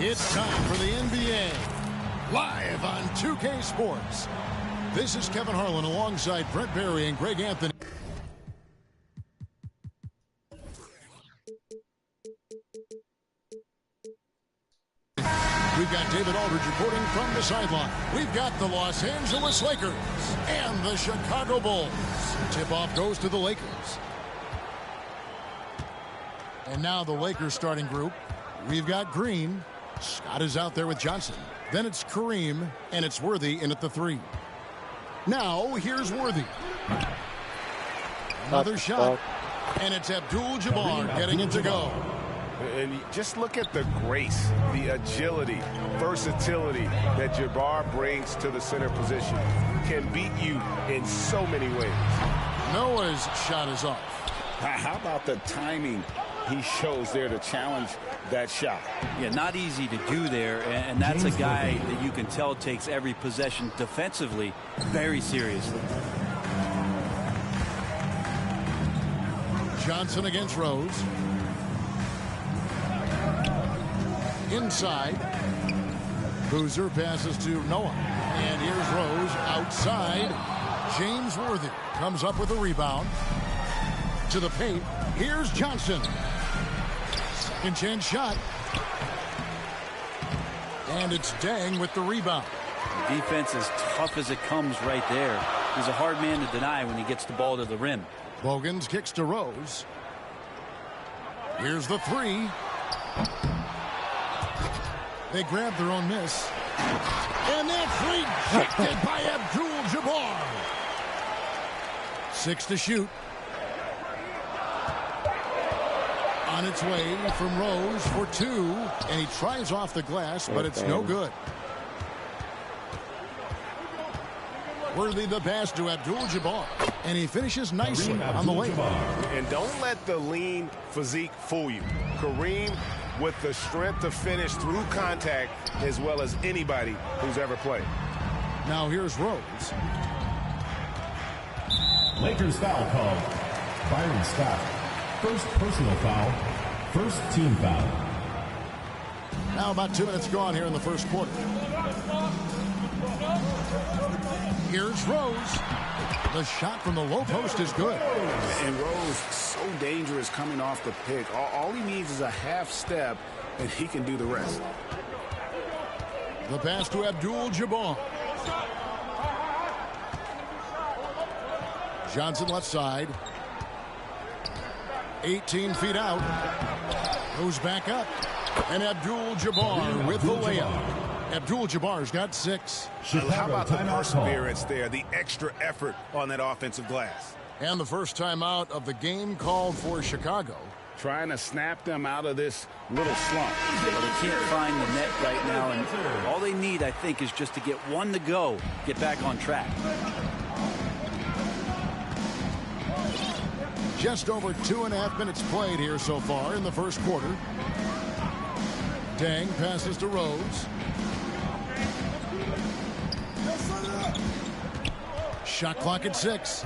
It's time for the NBA, live on 2K Sports. This is Kevin Harlan alongside Brent Barry and Greg Anthony. We've got David Aldridge reporting from the sideline. We've got the Los Angeles Lakers and the Chicago Bulls. Tip-off goes to the Lakers. And now the Lakers starting group. We've got Green. Scott is out there with Johnson. Then it's Kareem, and it's Worthy in at the 3. Now, here's Worthy. Another shot, and it's Abdul-Jabbar getting it to go. And just look at the grace, the agility, versatility that Jabbar brings to the center position. Can beat you in so many ways. Noah's shot is off. How about the timing he shows there to challenge that shot? Yeah, not easy to do there, and that's a guy that you can tell takes every possession defensively very seriously. Johnson against Rose. Inside. Boozer passes to Noah. And here's Rose outside. James Worthy comes up with a rebound. To the paint. Here's Johnson. Second chance shot. And it's Dang with the rebound. The defense is tough as it comes right there. He's a hard man to deny when he gets the ball to the rim. Bogans kicks to Rose. Here's the 3. They grab their own miss. And that's rejected by Abdul-Jabbar. 6 to shoot. On its way from Rose for 2. And he tries off the glass, but it's no good. Worthy the pass to Abdul-Jabbar. And he finishes nicely on the layup. And don't let the lean physique fool you. Kareem with the strength to finish through contact as well as anybody who's ever played. Now here's Rose. Lakers foul called. Byron Scott. First personal foul. First team foul. Now about 2 minutes gone here in the first quarter. Here's Rose. The shot from the low post is good. And Rose, so dangerous coming off the pick. All he needs is a half step, and he can do the rest. The pass to Abdul-Jabbar. Johnson left side. 18 feet out. Goes back up. And Abdul-Jabbar with the layup. Abdul-Jabbar's got 6. How about the perseverance there, the extra effort on that offensive glass? And the first timeout of the game called for Chicago. Trying to snap them out of this little slump. But they can't find the net right now, and all they need, I think, is just to get one to go, get back on track. Just over 2.5 minutes played here so far in the first quarter. Dang passes to Rose. Shot clock at 6.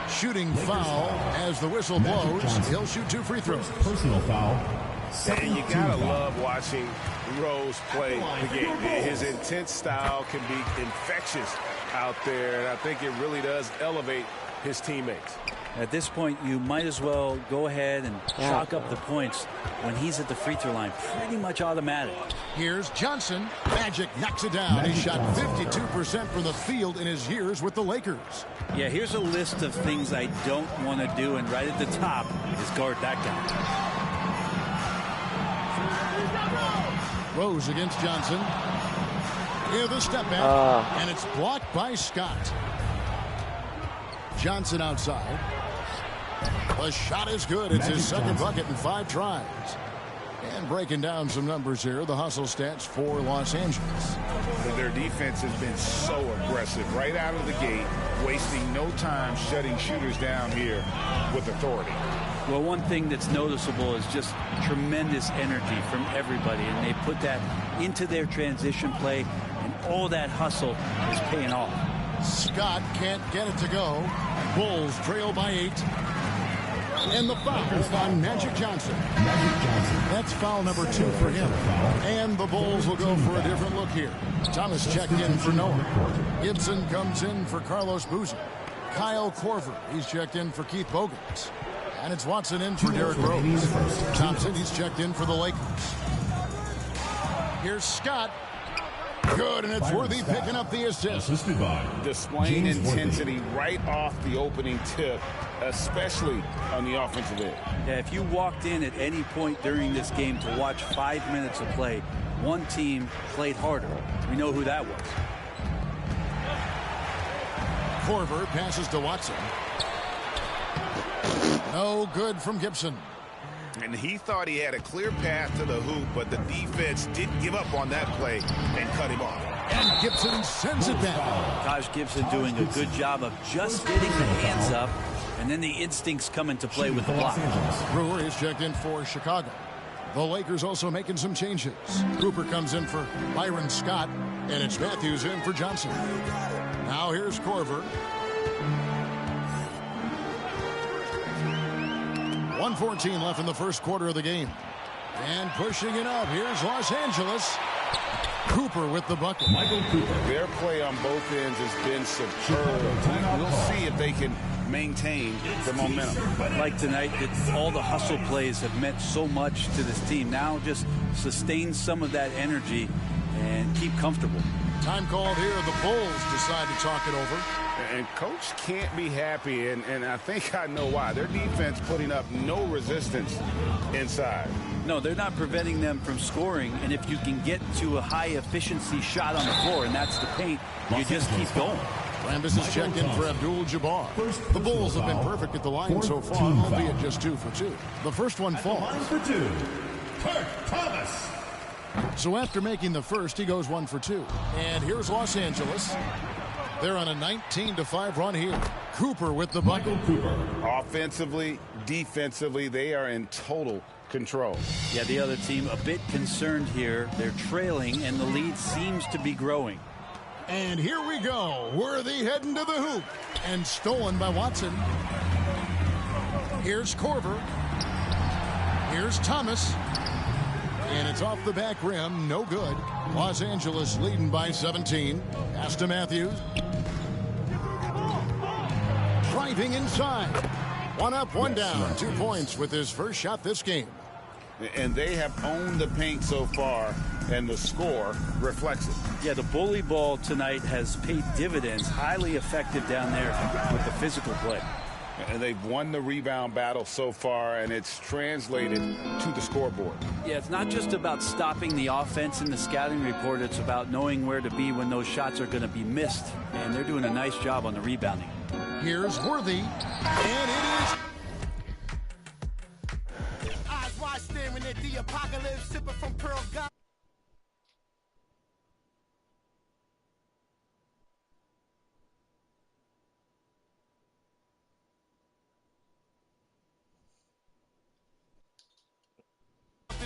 Shooting foul as the whistle blows. He'll shoot 2 free throws. Personal foul. And you gotta love watching Rose play the game. His intense style can be infectious out there, and I think it really does elevate his teammates. At this point, you might as well go ahead and chalk up the points when he's at the free throw line. Pretty much automatic. Here's Johnson. Magic knocks it down. He shot 52% from the field in his years with the Lakers. Yeah, here's a list of things I don't want to do, and right at the top is guard that guy. Rose against Johnson. Here the step back, and it's blocked by Scott. Johnson outside. The shot is good. It's his second bucket in 5 tries. And breaking down some numbers here, the hustle stats for Los Angeles. Their defense has been so aggressive right out of the gate, wasting no time shutting shooters down here with authority. Well, one thing that's noticeable is just tremendous energy from everybody, and they put that into their transition play, and all that hustle is paying off. Scott can't get it to go. Bulls trail by 8. And the foul on Magic Johnson. Magic Johnson. That's foul number 2 for him. And the Bulls will go for a different look here. Thomas checked in for Noah. Gibson comes in for Carlos Boozer. Kyle Korver, he's checked in for Keith Bogans. And it's Watson in for Derrick Rose. Thompson, he's checked in for the Lakers. Here's Scott. Good, and it's Worthy picking up the assist. Displaying intensity right off the opening tip, especially on the offensive end. Yeah, if you walked in at any point during this game to watch 5 minutes of play, one team played harder. We know who that was. Korver passes to Watson. No good from Gibson. And he thought he had a clear path to the hoop, but the defense didn't give up on that play and cut him off. And Gibson sends it back. Taj Gibson doing a good job of just getting the hands up, and then the instincts come into play with the block. Brewer is checked in for Chicago. The Lakers also making some changes. Cooper comes in for Byron Scott, and it's Matthews in for Johnson. Now here's Korver. 1:14 left in the first quarter of the game. And pushing it up, here's Los Angeles. Cooper with the bucket. Michael Cooper. Their play on both ends has been superb. We'll see if they can maintain the momentum. Like tonight, all the hustle plays have meant so much to this team. Now just sustain some of that energy and keep comfortable. Time called here. The Bulls decide to talk it over. And Coach can't be happy, and I think I know why. Their defense putting up no resistance inside. No, they're not preventing them from scoring, and if you can get to a high-efficiency shot on the floor, and that's the paint, you just keep going. Rambis is checked in for Abdul-Jabbar. The Bulls have been perfect at the line so far, albeit just 2 for 2. The first one falls. Line for 2, Kirk Thomas. So after making the first, he goes 1 for 2. And here's Los Angeles. They're on a 19-5 run here. Cooper with the bucket. Offensively, defensively, they are in total control. Yeah, the other team a bit concerned here. They're trailing, and the lead seems to be growing. And here we go. Worthy heading to the hoop. And stolen by Watson. Here's Korver. Here's Thomas. And it's off the back rim. No good. Los Angeles leading by 17. Pass to Matthews. Driving inside. 1 up, 1 down. 2 points with his first shot this game. And they have owned the paint so far, and the score reflects it. Yeah, the bully ball tonight has paid dividends. Highly effective down there with the physical play. And they've won the rebound battle so far, and it's translated to the scoreboard. Yeah, it's not just about stopping the offense in the scouting report. It's about knowing where to be when those shots are going to be missed. And they're doing a nice job on the rebounding. Here's Worthy. And it is. Eyes wide staring at the apocalypse, sipping from Pearl God.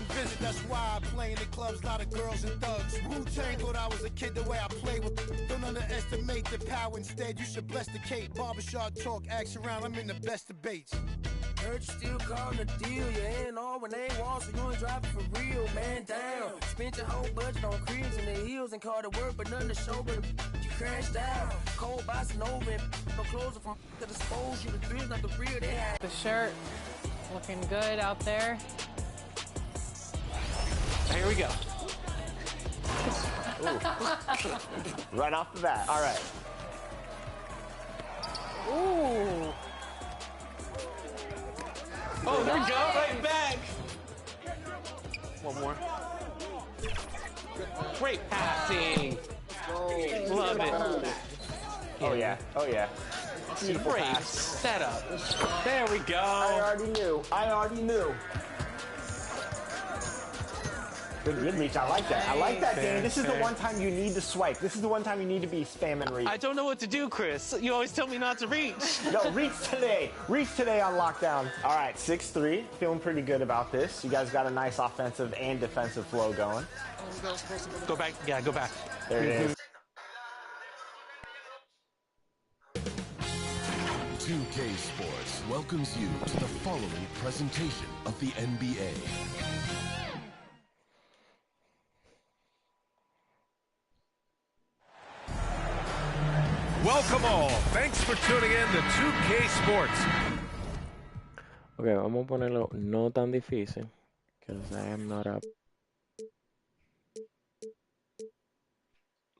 Visit, that's why I play in the clubs, lot of girls and thugs. Wu-Tang thought I was a kid the way I play with. Don't underestimate the power, instead you should bless the Kate. Barbershop talk, ask around, I'm in the best debates. Heard you still calling a deal, you ain't all when they walk, so you ain't driving for real, man down. Spent your whole budget on cribs and the heels and car to work, but nothing to show, but you crashed out. Cold bossing over and no clothes from to dispose you, the thrills not the real they had. The shirt looking good out there. Here we go. Right off the bat. All right. Ooh. Oh, there we go. Right back. One more. Great passing. Love it. Oh, yeah. Oh, yeah. Great setup. There we go. I already knew. Good reach. I like that. I like that, Danny. This is the one time you need to swipe. This is the one time you need to be spamming reach. I don't know what to do, Chris. You always tell me not to reach. No, reach today. Reach today on lockdown. All right, 6-3. Feeling pretty good about this. You guys got a nice offensive and defensive flow going. Go back. Yeah, go back. There it is. 2K Sports welcomes you to the following presentation of the NBA. welcome all. Thanks for tuning in to 2K Sports. Ok, vamos a ponerlo no tan difícil, because I am not up.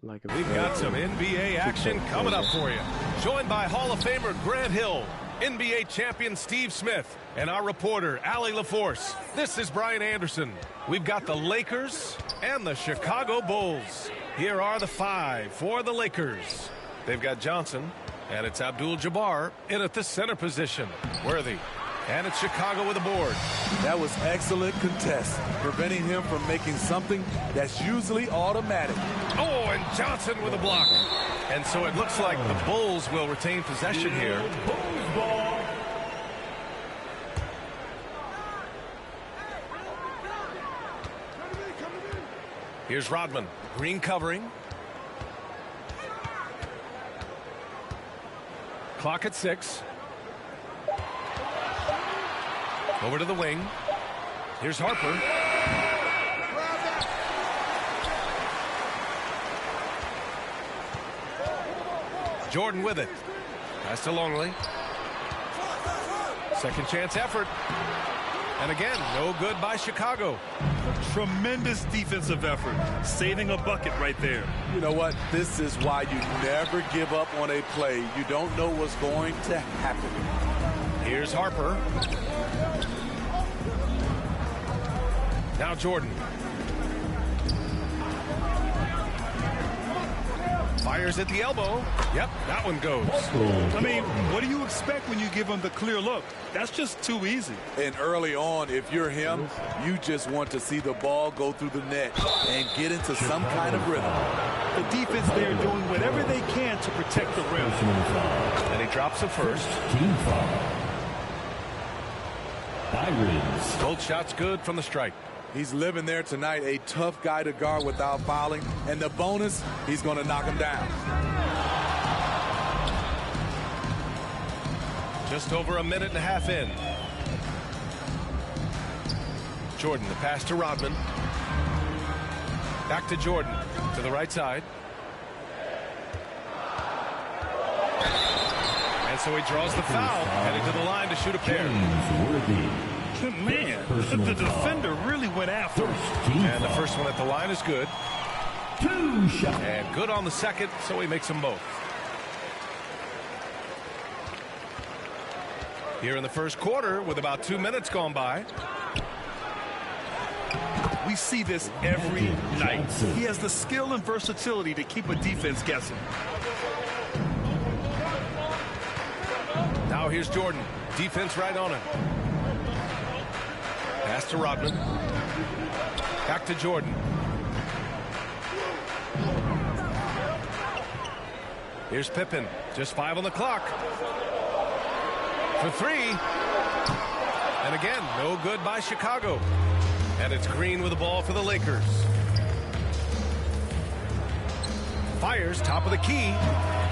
Like We've got some NBA action coming up for you. Joined by Hall of Famer Grant Hill, NBA champion Steve Smith, and our reporter, Allie LaForce. This is Brian Anderson. We've got the Lakers and the Chicago Bulls. Here are the 5 for the Lakers. They've got Johnson, and it's Abdul-Jabbar in at the center position. Worthy. And it's Chicago with a board. That was excellent contest, preventing him from making something that's usually automatic. Oh, and Johnson with a block. And so it looks like the Bulls will retain possession here. Here's Rodman. Green covering. Clock at 6. Over to the wing. Here's Harper. Jordan with it. Pass to Longley. Second chance effort. And again, no good by Chicago. Tremendous defensive effort. Saving a bucket right there. You know what? This is why you never give up on a play. You don't know what's going to happen. Here's Harper. Now Jordan. Fires at the elbow. Yep, that one goes. I mean, what do you expect when you give him the clear look? That's just too easy. And early on, if you're him, you just want to see the ball go through the net and get into some kind of rhythm. The defense there doing whatever they can to protect the rim. And he drops the first. Team foul. Byron's. Both shots good from the strike. He's living there tonight, a tough guy to guard without fouling. And the bonus, he's going to knock him down. Just over a minute and a half in. Jordan, the pass to Rodman. Back to Jordan, to the right side. And so he draws the foul, heading to the line to shoot a pair. Man, the defender really went after him. And the first one at the line is good. 2 shots. And good on the second, so he makes them both. Here in the first quarter, with about 2 minutes gone by. We see this every night. He has the skill and versatility to keep a defense guessing. Now here's Jordan. Defense right on him. Pass to Rodman. Back to Jordan. Here's Pippen. Just 5 on the clock. For 3. And again, no good by Chicago. And it's Green with the ball for the Lakers. Fires, top of the key.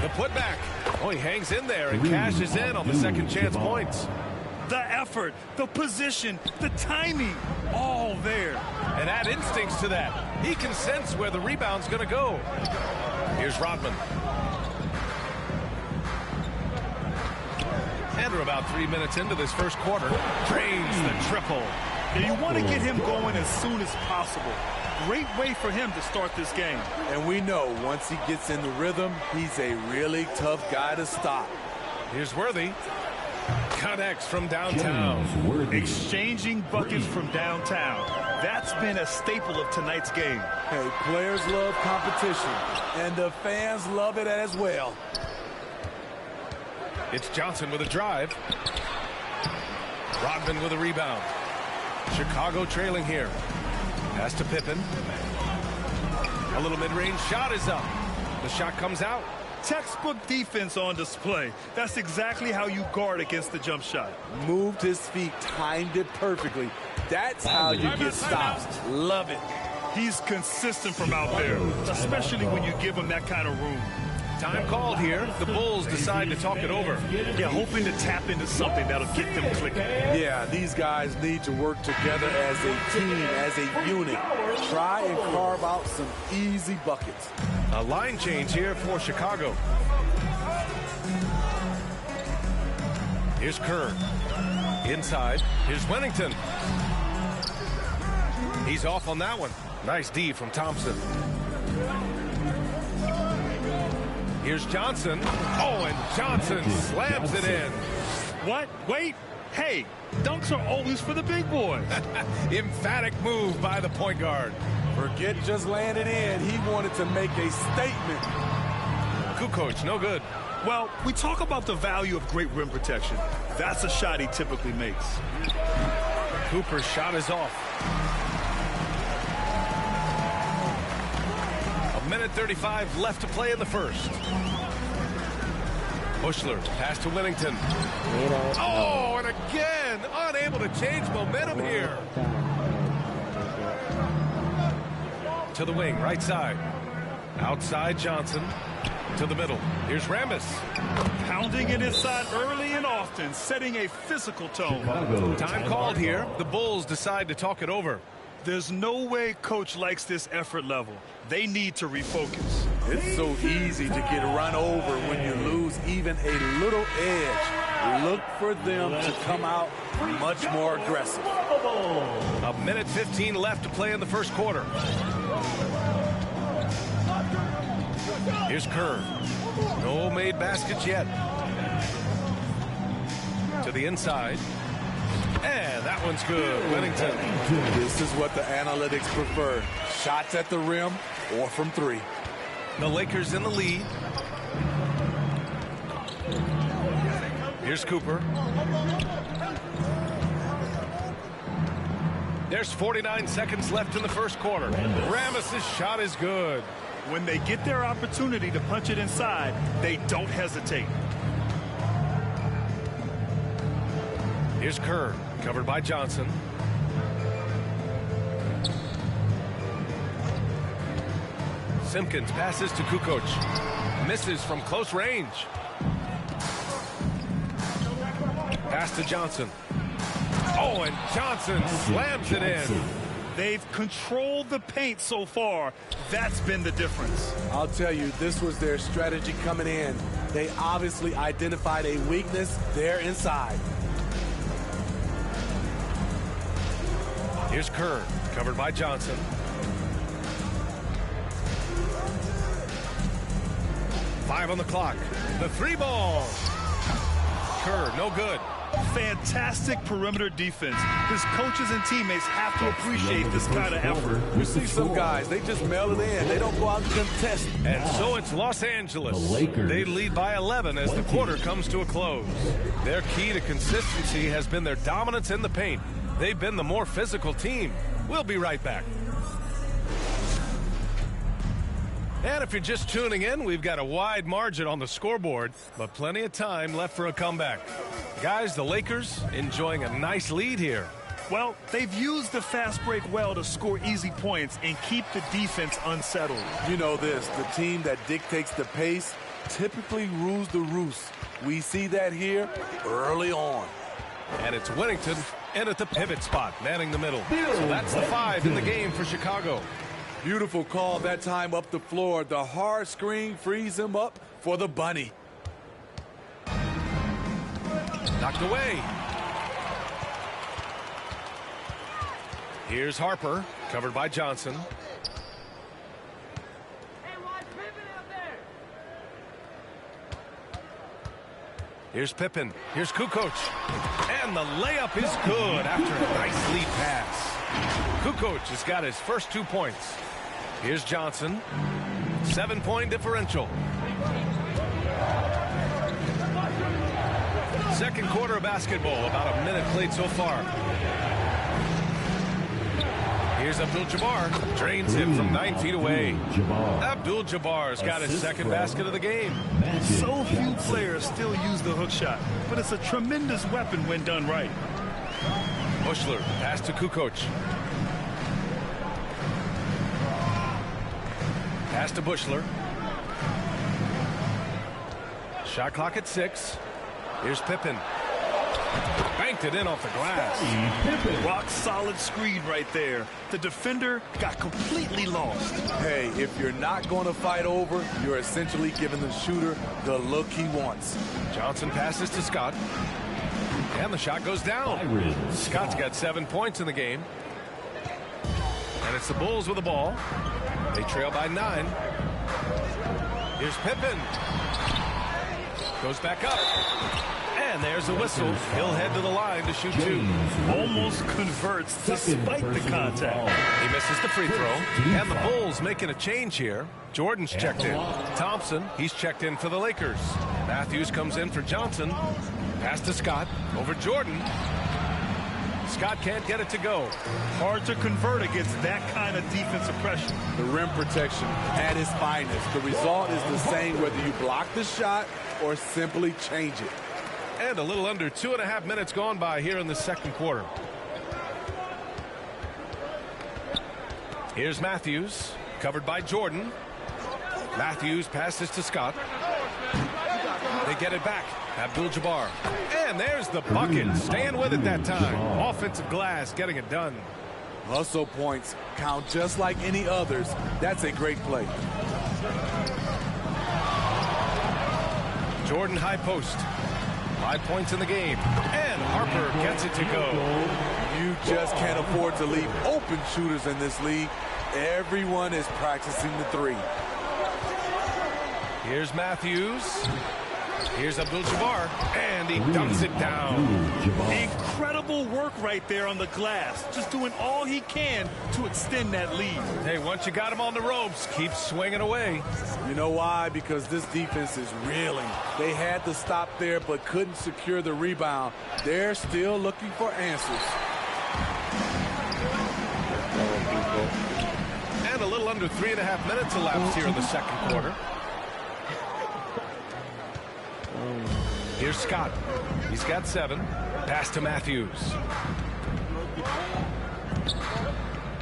The putback. Oh, he hangs in there and cashes in on the second chance points. The effort, the position, the timing, all there. And add instincts to that. He can sense where the rebound's going to go. Here's Rodman. And we're about 3 minutes into this first quarter. Drains the triple. And you want to get him going as soon as possible. Great way for him to start this game. And we know once he gets in the rhythm, he's a really tough guy to stop. Here's Worthy. Connects from downtown. Exchanging buckets from downtown. That's been a staple of tonight's game. Hey, players love competition, and the fans love it as well. It's Johnson with a drive. Rodman with a rebound. Chicago trailing here. Pass to Pippen. A little mid-range shot is up. The shot comes out. Textbook defense on display. That's exactly how you guard against the jump shot. Moved his feet, timed it perfectly. That's how you get stops. Love it. He's consistent from out there, especially when you give him that kind of room. Time called here. The Bulls decide to talk it over. Yeah, hoping to tap into something that'll get them clicking. Yeah, these guys need to work together as a team, as a unit. Try and carve out some easy buckets. A line change here for Chicago. Here's Kerr. Inside. Here's Wennington. He's off on that one. Nice D from Thompson. Here's Johnson. Oh, and Johnson slams it in. What? Wait. Hey, dunks are always for the big boys. Emphatic move by the point guard. Forget just laying it in. He wanted to make a statement. Kukoc, no good. Well, we talk about the value of great rim protection. That's a shot he typically makes. Cooper's shot is off. 1:35 left to play in the first. Bushler, pass to Wennington. Oh, and again, unable to change momentum here. To the wing, right side. Outside Johnson. To the middle. Here's Rambis. Pounding it inside early and often, setting a physical tone. Time called here. The Bulls decide to talk it over. There's no way coach likes this effort level. They need to refocus. It's so easy to get run over when you lose even a little edge. Look for them to come out much more aggressive. 1:15 left to play in the first quarter. Here's Kerr. No made baskets yet. To the inside. And that one's good. Wennington. This is what the analytics prefer. Shots at the rim or from three. The Lakers in the lead. Here's Cooper. There's 49 seconds left in the first quarter. Rambis' shot is good. When they get their opportunity to punch it inside, they don't hesitate. Here's Kerr, covered by Johnson. Simpkins passes to Kukoc. Misses from close range. Pass to Johnson. Oh, and Johnson slams it in. They've controlled the paint so far. That's been the difference. I'll tell you, this was their strategy coming in. They obviously identified a weakness there inside. Here's Kerr, covered by Johnson. Five on the clock. The three ball. Kerr, no good. Fantastic perimeter defense. His coaches and teammates have to appreciate this kind of effort. You see some guys, they just mail it in. They don't go out and contest. And so it's Los Angeles. They lead by 11 as the quarter comes to a close. Their key to consistency has been their dominance in the paint. They've been the more physical team. We'll be right back. And if you're just tuning in, we've got a wide margin on the scoreboard, but plenty of time left for a comeback. Guys, the Lakers enjoying a nice lead here. Well, they've used the fast break well to score easy points and keep the defense unsettled. You know this, the team that dictates the pace typically rules the roost. We see that here early on. And it's Wennington in at the pivot spot, manning the middle. So that's the 5 in the game for Chicago. Beautiful call that time up the floor. The hard screen frees him up for the bunny. Knocked away. Here's Harper, covered by Johnson. Here's Pippen. Here's Kukoc. And the layup is good after a nice lead pass. Kukoc has got his first 2 points. Here's Johnson. 7-point differential. Second quarter of basketball. About a minute played so far. Here's Abdul-Jabbar. Drains him from 9 feet away. Abdul-Jabbar's got his second basket of the game. So few players still use the hook shot, but it's a tremendous weapon when done right. Bushler, pass to Kukoc. Pass to Bushler. Shot clock at 6. Here's Pippen. Banked it in off the glass. Rock solid screen right there. The defender got completely lost. Hey, if you're not going to fight over, you're essentially giving the shooter the look he wants. Johnson passes to Scott. And the shot goes down. Scott's got 7 points in the game. And it's the Bulls with the ball. They trail by 9. Here's Pippen. Goes back up. And there's the whistle. He'll head to the line to shoot 2. Almost converts despite the contact. He misses the free throw. And the Bulls making a change here. Jordan's checked in. Thompson, he's checked in for the Lakers. Matthews comes in for Johnson. Pass to Scott. Over Jordan. Scott can't get it to go. Hard to convert against that kind of defensive pressure. The rim protection at its finest. The result is the same whether you block the shot or simply change it. And a little under 2.5 minutes gone by here in the second quarter. Here's Matthews, covered by Jordan. Matthews passes to Scott. They get it back. Abdul-Jabbar. And there's the bucket. Staying with it that time. Offensive glass, getting it done. Hustle points count just like any others. That's a great play. Jordan high post. 5 points in the game. And Harper gets it to go. You just can't afford to leave open shooters in this league. Everyone is practicing the 3. Here's Matthews. Here's Abdul-Jabbar, and he dumps it down. Incredible work right there on the glass. Just doing all he can to extend that lead. Hey, once you got him on the ropes, keep swinging away. You know why? Because this defense is reeling. They had to stop there, but couldn't secure the rebound. They're still looking for answers. And a little under 3.5 minutes elapsed here in the second quarter. Here's Scott. He's got 7. Pass to Matthews.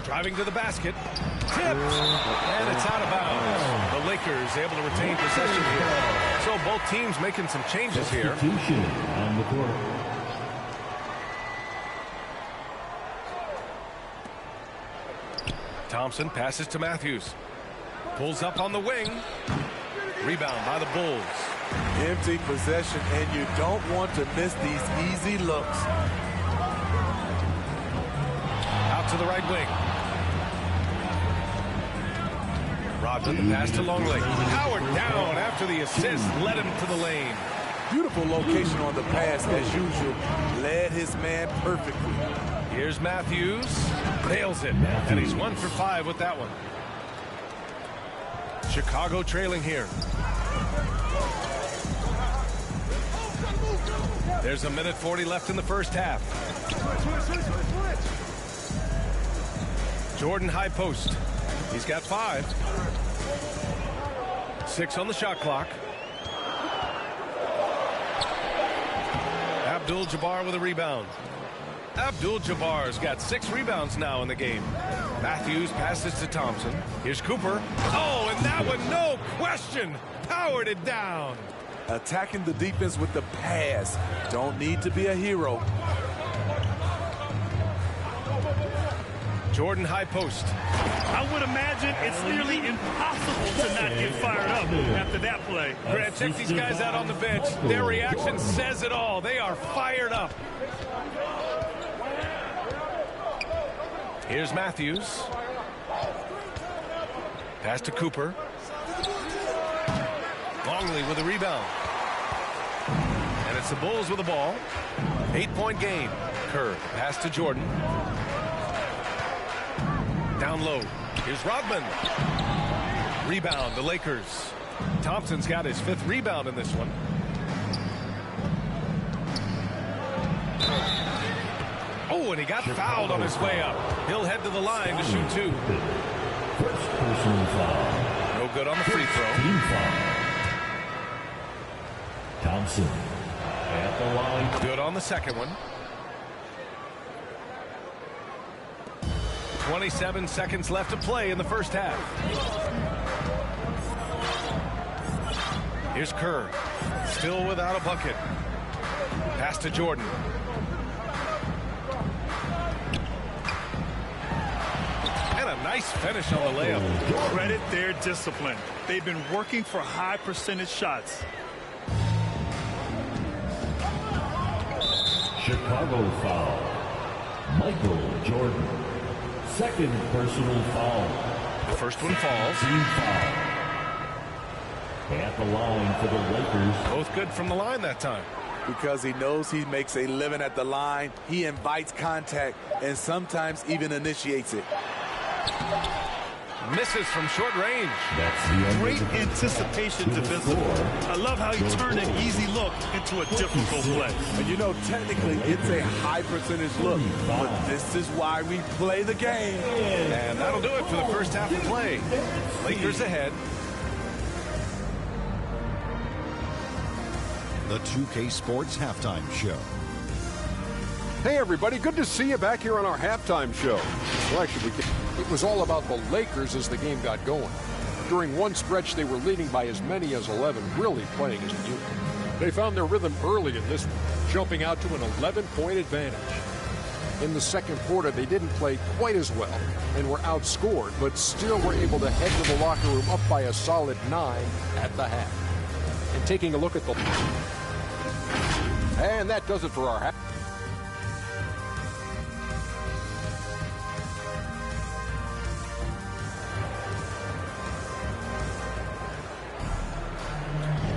Driving to the basket. Tipped. And it's out of bounds. The Lakers able to retain possession here. So both teams making some changes here. On the court. Thompson passes to Matthews. Pulls up on the wing. Rebound by the Bulls. Empty possession, and you don't want to miss these easy looks. Out to the right wing. Rodman, the pass to Longley. Howard down after the assist, led him to the lane. Beautiful location on the pass, as usual. Led his man perfectly. Here's Matthews. Nails it. And he's 1 for 5 with that one. Chicago trailing here. There's 1:40 left in the first half. Jordan high post. He's got 5. 6 on the shot clock. Abdul-Jabbar with a rebound. Abdul-Jabbar's got 6 rebounds now in the game. Matthews passes to Thompson. Here's Cooper. Oh, and that one, no question, powered it down. Attacking the defense with the pass. Don't need to be a hero. Jordan high post. I would imagine it's nearly impossible to not get fired up after that play. Grant, check these guys out on the bench. Their reaction says it all. They are fired up. Here's Matthews. Pass to Cooper. Longley with a rebound. And it's the Bulls with the ball. 8-point game. Kerr, pass to Jordan. Down low. Here's Rodman. Rebound, the Lakers. Thompson's got his 5th rebound in this one. Oh, and he got fouled on his way up. He'll head to the line to shoot 2. First personal foul. No good on the free throw. Team foul. Thompson at the line. Good on the second one. 27 seconds left to play in the first half. Here's Kerr. Still without a bucket. Pass to Jordan. Nice finish on the layup. Credit their discipline. They've been working for high percentage shots. Chicago foul. Michael Jordan. Second personal foul. The first one falls. Team foul. At the line for the Lakers. Both good from the line that time. Because he knows he makes a living at the line, he invites contact and sometimes even initiates it. Misses from short range. Great anticipation defensively. I love how he turned an easy look into a difficult play. And you know, technically, it's a high percentage look, but this is why we play the game. And that'll do it for the first half of play. Lakers ahead. The 2K Sports Halftime Show. Hey, everybody. Good to see you back here on our halftime show. Well, actually, it was all about the Lakers as the game got going. During one stretch, they were leading by as many as 11, really playing as a unit. They found their rhythm early in this one, jumping out to an 11-point advantage. In the second quarter, they didn't play quite as well and were outscored, but still were able to head to the locker room up by a solid 9 at the half. And taking a look at the... And that does it for our half.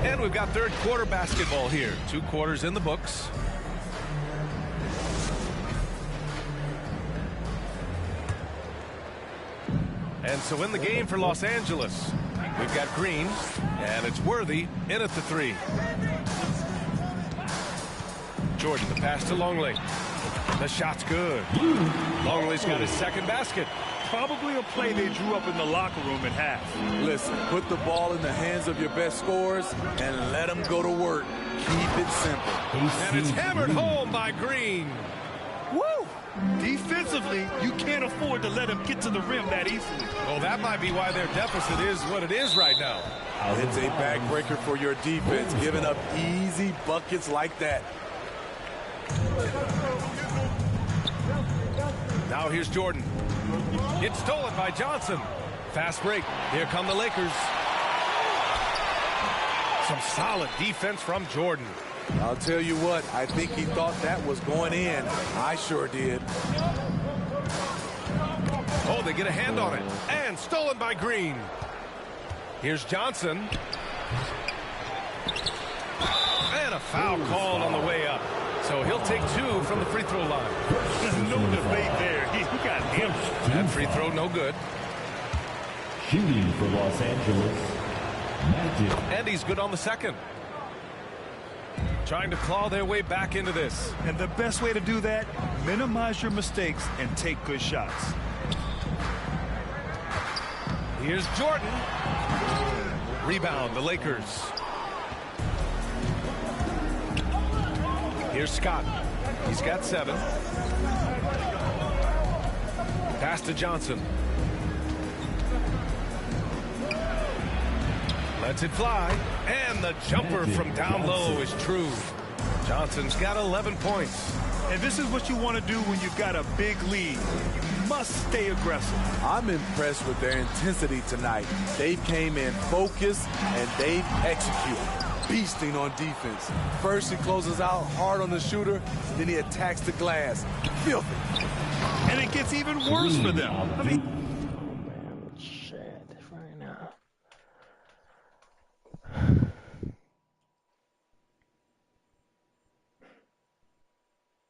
And we've got third quarter basketball here. 2 quarters in the books. And so in the game for Los Angeles, we've got Green, and it's Worthy in at the 3. Jordan, the pass to Longley. The shot's good. Longley's got his second basket. Probably a play they drew up in the locker room at half. Listen, put the ball in the hands of your best scorers and let them go to work. Keep it simple. And it's hammered home by Green. Woo! Defensively, you can't afford to let him get to the rim that easily. Well, that might be why their deficit is what it is right now. It's a backbreaker for your defense, giving up easy buckets like that. Now here's Jordan. It's stolen by Johnson. Fast break. Here come the Lakers. Some solid defense from Jordan. I'll tell you what, I think he thought that was going in. I sure did. Oh, they get a hand on it. And stolen by Green. Here's Johnson. And a foul called on the way up. So he'll take 2 from the free throw line. There's no debate there. He got him. That free throw no good. Shooting for Los Angeles, Magic. And he's good on the second. Trying to claw their way back into this. And the best way to do that, minimize your mistakes and take good shots. Here's Jordan. Rebound, the Lakers. Here's Scott. He's got 7. Pass to Johnson. Lets it fly. And the jumper from down low is true. Johnson's got 11 points. And this is what you want to do when you've got a big lead. You must stay aggressive. I'm impressed with their intensity tonight. They came in focused and they've executed. Beasting on defense. First he closes out hard on the shooter, then he attacks the glass. Filthy. And it gets even worse for them. I mean,